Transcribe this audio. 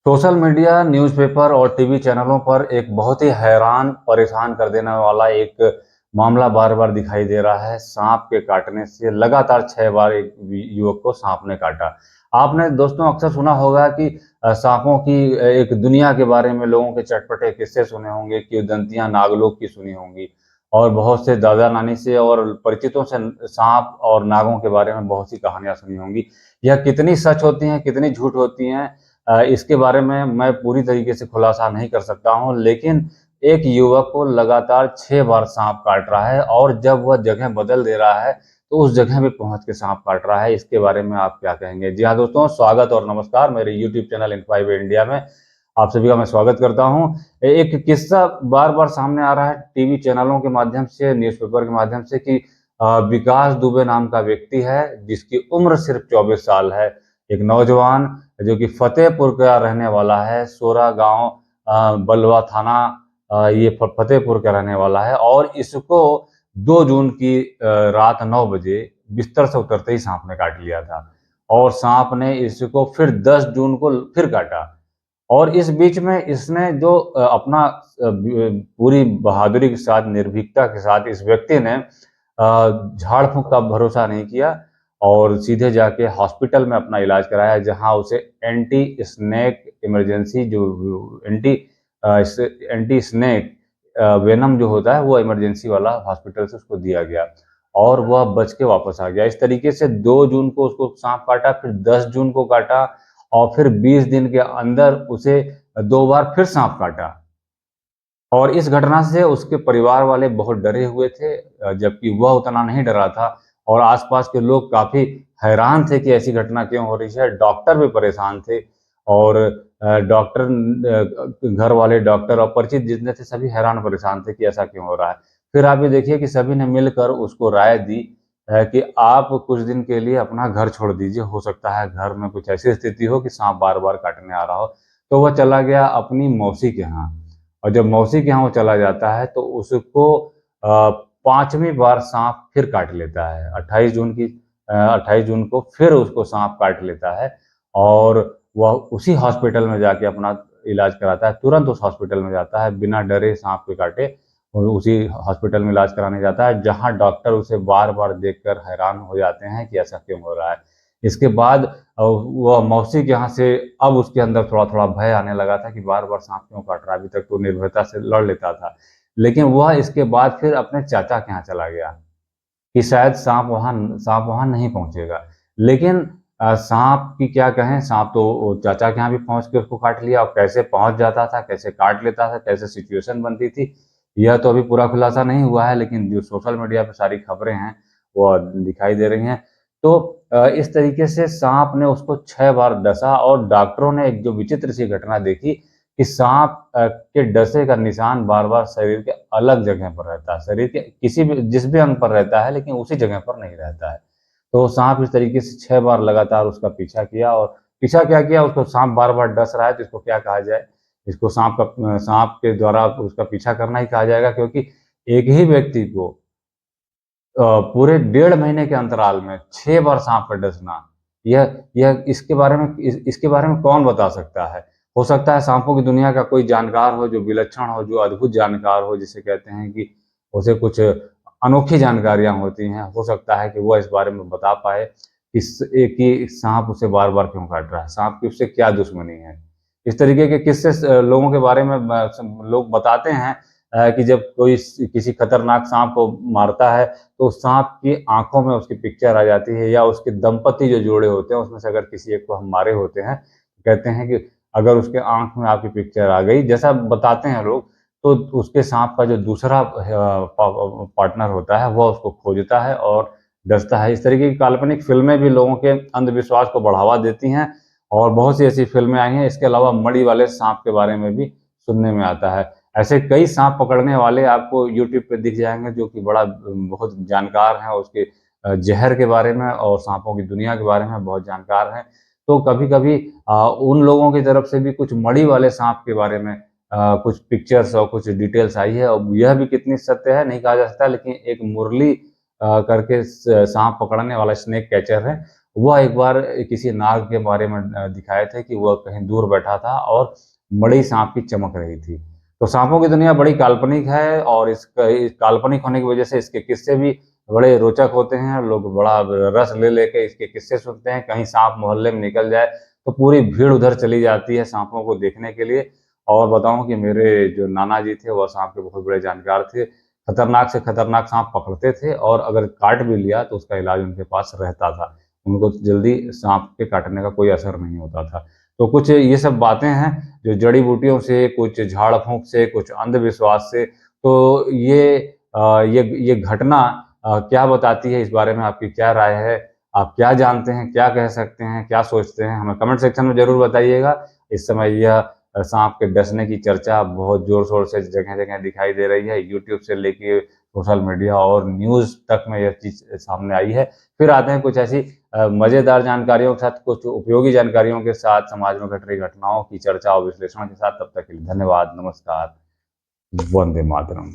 Social media, newspaper और TV चैनलों पर एक बहुत ही हैरान, परेशान कर देने वाला एक मामला बार-बार दिखाई दे रहा है। साँप के काटने से लगातार 6 बार एक युवक को साँप ने काटा। आपने दोस्तों अक्सर सुना होगा कि साँपों की एक दुनिया के बारे में लोगों के चटपटे किस्से सुने होंगे, किंवदंतियाँ नागलोक की सुनी होंगी और बहुत से दादा-नानी से और परिचितों से साँप और नागों के बारे में बहुत सी कहानियाँ सुनी होंगी। यह कितनी सच होती हैं, कितनी झूठ होती हैं इसके बारे में मैं पूरी तरीके से खुलासा नहीं कर सकता हूँ, लेकिन एक युवक को लगातार 6 बार साँप काट रहा है और जब वह जगह बदल दे रहा है, तो उस जगह पे पहुँच के साँप काट रहा है। इसके बारे में आप क्या कहेंगे? जी हाँ, दोस्तों स्वागत और नमस्कार मेरे यूट्यूब चैनल इन5 इंडिया में। आप सभी का मैं स्वागत करता हूँ। एक किस्सा बार-बार सामने आ रहा है टीवी चैनलों के माध्यम से, न्यूज़पेपर के माध्यम से कि विकास दुबे नाम का व्यक्ति है, जिसकी उम्र सिर्फ़ 24 साल है। एक नौजवान जो कि फतेहपुर का रहने वाला है, सोरा गाँव बलवा थाना ये फतेहपुर का रहने वाला है और इसको 2 जून की रात 9 बजे बिस्तर से उतरते ही साँप ने काट लिया था और साँप ने इसको फिर 10 जून को फिर काटा और इस बीच में इसने जो अपना पूरी बहादुरी के साथ, निर्भीकता के साथ इस व्यक्ति ने झाड़-फूँक का भरोसा नहीं किया और सीधे जाके हॉस्पिटल में अपना इलाज कराया जहाँ उसे एंटी स्नेक इमरजेंसी जो एंटी स्नेक वेनम जो होता है वो इमरजेंसी वाला हॉस्पिटल से उसको दिया गया और वह बच के वापस आ गया। इस तरीके से 2 जून को उसको साँप काटा, फिर 10 जून को काटा और फिर 20 दिन के अंदर उसे 2 बार फिर साँप काटा। और इस घटना से उसके परिवार वाले बहुत डरे हुए थे जबकि वह उतना नहीं डरा था और आस-पास के लोग काफ़ी हैरान थे कि ऐसी घटना क्यों हो रही है। डॉक्टर भी परेशान थे और घर वाले डॉक्टर और परिचित जितने थे सभी हैरान परेशान थे कि ऐसा क्यों हो रहा है। फिर आप ये देखिए कि सभी ने मिलकर उसको राय दी कि आप कुछ दिन के लिए अपना घर छोड़ दीजिए, हो सकता है घर में कुछ ऐसी स्थिति हो कि साँप बार-बार काटने आ रहा हो। तो वह चला गया अपनी मौसी के यहाँ। और जब मौसी के यहाँ वो चला जाता है तो उसको 5वीं बार साँप फिर काट लेता है। 28 जून को फिर उसको साँप काट लेता है और वह उसी हॉस्पिटल में जाके अपना इलाज कराता है। तुरंत उस हॉस्पिटल में जाता है बिना डरे साँप के काटे और उसी हॉस्पिटल में इलाज कराने जाता है, जहाँ डॉक्टर उसे बार-बार देखकर हैरान हो जाते हैं कि ऐसा क्यों हो रहा है। इसके बाद वह मौसी के यहाँ से अब उसके अंदर थोड़ा-थोड़ा भय आने लगा था कि बार-बार साँप क्यों काट रहा है, अभी तक तो निर्भयता से लड़ लेता था। लेकिन वह इसके बाद फिर अपने चाचा के यहाँ चला गया कि शायद साँप वहाँ नहीं पहुँचेगा। लेकिन साँप की क्या कहें, साँप तो वो चाचा के यहाँ भी पहुँच के उसको काट लिया और कैसे पहुँच जाता था, कैसे काट लेता था, कैसे सिचुएशन बनती थी, यह तो अभी पूरा खुलासा नहीं हुआ है, लेकिन जो सोशल मीडिया पे सारी खबरें हैं, वो दिखाई दे रही हैं। तो इस तरीके से साँप ने उसको 6 बार डसा और डॉक्टरों ने एक जो विचित्र सी घटना देखी कि साँप के डसे का निशान बार-बार शरीर के अलग जगह पर रहता है। शरीर के किसी भी जिस भी अंग पर रहता है, लेकिन उसी जगह पर नहीं रहता है। तो साँप इस तरीके से 6 बार लगातार उसका पीछा किया और पीछा क्या किया, उसको साँप बार-बार डस रहा है, तो इसको क्या कहा जाए? इसको साँप के द्वारा उसका पीछा करना ही कहा जाएगा क्योंकि एक ही व्यक्ति को पूरे डेढ़ महीने के अंतराल में 6 बार साँप का डसना, यह इसके बारे में कौन बता सकता है? हो सकता है साँपों की दुनिया का कोई जानकार हो, जो विलक्षण हो, जो अद्भुत जानकार हो, जिसे कहते हैं कि उसे कुछ अनोखी जानकारियाँ होती हैं। हो सकता है कि वह इस बारे में बता पाए कि साँप उसे बार-बार क्यों काट रहा है, साँप की उससे क्या दुश्मनी है? इस तरीके के किस्से लोगों के बारे में लोग बताते हैं कि जब कोई किसी खतरनाक साँप को मारता है, तो साँप की आँखों में उसकी पिक्चर आ जाती है या उसके दंपति जो जोड़े होते हैं, उसमें से अगर किसी एक को हम मारे होते हैं, कहते हैं कि अगर उसके आँख में आपकी पिक्चर आ गई, जैसा बताते हैं लोग, तो उसके साँप का जो दूसरा पार्टनर होता है, वह उसको खोजता है और डसता है। इस तरीके की काल्पनिक फ़िल्में भी लोगों के अंधविश्वास को बढ़ावा देती हैं और बहुत सी ऐसी फ़िल्में आई हैं। इसके अलावा मणि वाले साँप के बारे में भी सुनने में आता है। ऐसे कई साँप पकड़ने वाले आपको यूट्यूब पे दिख जाएँगे जो कि बहुत जानकार हैं उसके ज़हर के बारे में और साँपों की दुनिया के बारे में बहुत जानकार हैं। तो कभी-कभी उन लोगों की तरफ से भी कुछ मणि वाले साँप के बारे में कुछ पिक्चर्स और कुछ डिटेल्स आई है और यह भी कितनी सत्य है नहीं कहा जा सकता, लेकिन एक मुरली करके स साँप पकड़ने वाला स्नेक कैचर है, वह एक बार किसी नाग के बारे में दिखाए थे कि वह कहीं दूर बैठा था और बड़ी सांप की चमक रही थी। तो सांपों की दुनिया बड़ी काल्पनिक है और इस काल्पनिक होने की वजह से इसके किस्से भी बड़े रोचक होते हैं। लोग बड़ा रस ले लेके इसके किस्से सुनते हैं। कहीं सांप मोहल्ले में निकल जाए तो पूरी भीड़ उधर चली जाती है सांपों को देखने के लिए। और बताऊँ कि मेरे जो नाना जी थे वह सांप के बहुत बड़े जानकार थे। खतरनाक से खतरनाक सांप पकड़ते थे और अगर काट भी लिया तो उसका इलाज उनके पास रहता था। उनको जल्दी साँप के काटने का कोई असर नहीं होता था। तो कुछ ये सब बातें हैं जो जड़ी-बूटियों से, कुछ झाड़-फूँक से, कुछ अंधविश्वास से। तो ये घटना क्या बताती है, इस बारे में आपकी क्या राय है? आप क्या जानते हैं, क्या कह सकते हैं, क्या सोचते हैं? हमें कमेंट सेक्शन में ज़रूर बताइएगा। इस समय यह साँप के डसने की चर्चा बहुत ज़ोर-शोर से जगह-जगह दिखाई दे रही है। यूट्यूब से लेके सोशल मीडिया और न्यूज़ तक में यह चीज़ सामने आई है। फिर आते हैं कुछ ऐसी मज़ेदार जानकारियों के साथ, कुछ उपयोगी जानकारियों के साथ, समाज में घट रही घटनाओं की चर्चा और विश्लेषण के साथ। तब तक के लिए धन्यवाद, नमस्कार, वंदे मातरम।